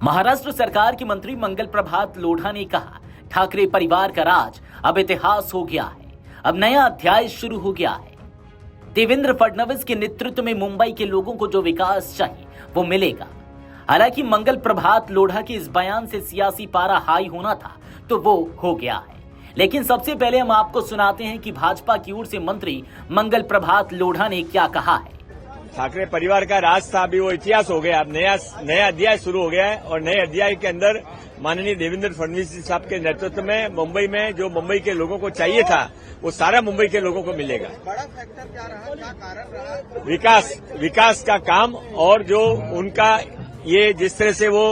महाराष्ट्र सरकार के मंत्री मंगल प्रभात लोढ़ा ने कहा, ठाकरे परिवार का राज अब इतिहास हो गया है, अब नया अध्याय शुरू हो गया है। देवेंद्र फडणवीस के नेतृत्व में मुंबई के लोगों को जो विकास चाहिए वो मिलेगा। हालांकि मंगल प्रभात लोढ़ा के इस बयान से सियासी पारा हाई होना था तो वो हो गया है। लेकिन सबसे पहले हम आपको सुनाते हैं कि भाजपा की ओर से मंत्री मंगल प्रभात लोढ़ा ने क्या कहा है। ठाकरे परिवार का राज था, अभी वो इतिहास हो गया। अब नया अध्याय शुरू हो गया है और नए अध्याय के अंदर माननीय देवेंद्र फडणवीस जी साहब के नेतृत्व में मुंबई में जो मुंबई के लोगों को चाहिए था वो सारा मुंबई के लोगों को मिलेगा। बड़ा फैक्टर क्या रहा, क्या कारण रहा? विकास का काम और जो उनका ये जिस तरह से वो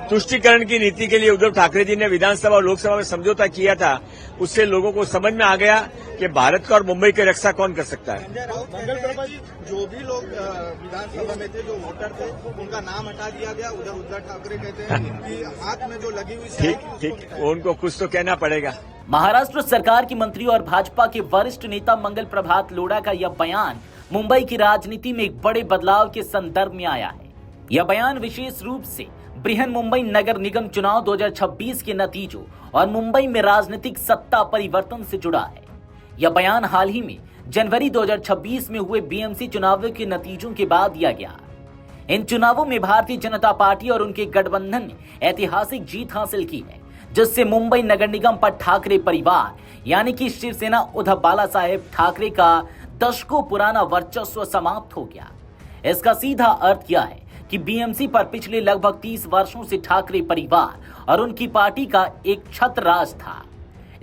तुष्टीकरण की नीति के लिए उद्धव ठाकरे जी ने विधानसभा और लोकसभा में समझौता किया था, उससे लोगों को समझ में आ गया कि भारत का और मुंबई की रक्षा कौन कर सकता है। मंगल प्रभात जी, जो भी लोग विधानसभा में थे, जो वोटर थे, उनका नाम हटा दिया गया। उधर उद्धव ठाकरे कहते हैं कि हाथ में जो लगी हुई ठीक, उनको कुछ तो कहना पड़ेगा। महाराष्ट्र सरकार की मंत्री और भाजपा के वरिष्ठ नेता मंगल प्रभात लोढ़ा का यह बयान मुंबई की राजनीति में एक बड़े बदलाव के संदर्भ में आया है। यह बयान विशेष रूप से बृहन मुंबई नगर निगम चुनाव 2026 के नतीजों और मुंबई में राजनीतिक सत्ता परिवर्तन से जुड़ा है। यह बयान हाल ही में जनवरी 2026 में हुए बीएमसी चुनावों के नतीजों के बाद दिया गया। इन चुनावों में भारतीय जनता पार्टी और उनके गठबंधन ने ऐतिहासिक जीत हासिल की है, जिससे मुंबई नगर निगम पर ठाकरे परिवार यानी कि शिवसेना उद्धव बाला साहेब ठाकरे का दशकों पुराना वर्चस्व समाप्त हो गया। इसका सीधा अर्थ यह है कि बीएमसी पर पिछले लगभग 30 वर्षों से ठाकरे परिवार और उनकी पार्टी का एक छत्र राज था।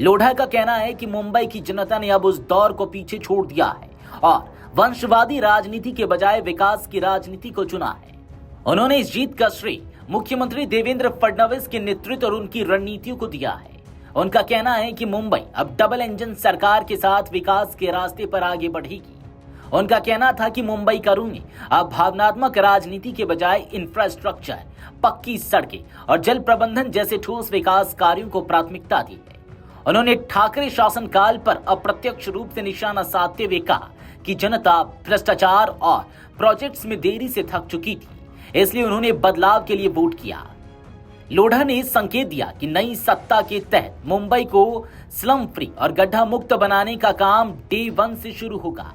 लोढ़ा का कहना है कि मुंबई की जनता ने अब उस दौर को पीछे छोड़ दिया है और वंशवादी राजनीति के बजाय विकास की राजनीति को चुना है। उन्होंने इस जीत का श्रेय मुख्यमंत्री देवेंद्र फडणवीस के नेतृत्व और उनकी रणनीतियों को दिया है। उनका कहना है कि मुंबई अब डबल इंजन सरकार के साथ विकास के रास्ते पर आगे बढ़ेगी। उनका कहना था कि मुंबई करों ने अब भावनात्मक राजनीति के बजाय इंफ्रास्ट्रक्चर, पक्की सड़कें और जल प्रबंधन जैसे ठोस विकास कार्यों को प्राथमिकता दी है। उन्होंने ठाकरे शासनकाल पर अप्रत्यक्ष रूप से निशाना साधते हुए कहा कि जनता भ्रष्टाचार और प्रोजेक्ट्स में देरी से थक चुकी थी, इसलिए उन्होंने बदलाव के लिए वोट किया। लोढ़ा ने संकेत दिया कि नई सत्ता के तहत मुंबई को स्लम फ्री और गड्ढा मुक्त बनाने का काम डे 1 से शुरू होगा।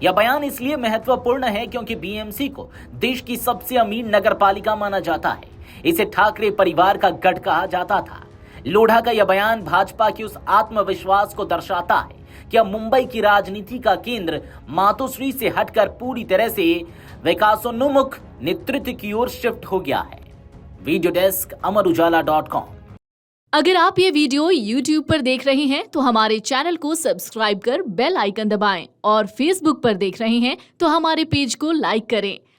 यह बयान इसलिए महत्वपूर्ण है क्योंकि बीएमसी को देश की सबसे अमीर नगरपालिका माना जाता है। इसे ठाकरे परिवार का गढ़ कहा जाता था। लोढ़ा का यह बयान भाजपा के उस आत्मविश्वास को दर्शाता है कि अब मुंबई की राजनीति का केंद्र मातोश्री से हटकर पूरी तरह से विकासोन्मुख नेतृत्व की ओर शिफ्ट हो गया है। वीडियो डेस्क अमरउजाला.com। अगर आप ये वीडियो YouTube पर देख रहे हैं तो हमारे चैनल को सब्सक्राइब कर बेल आइकन दबाएं और Facebook पर देख रहे हैं तो हमारे पेज को लाइक करें।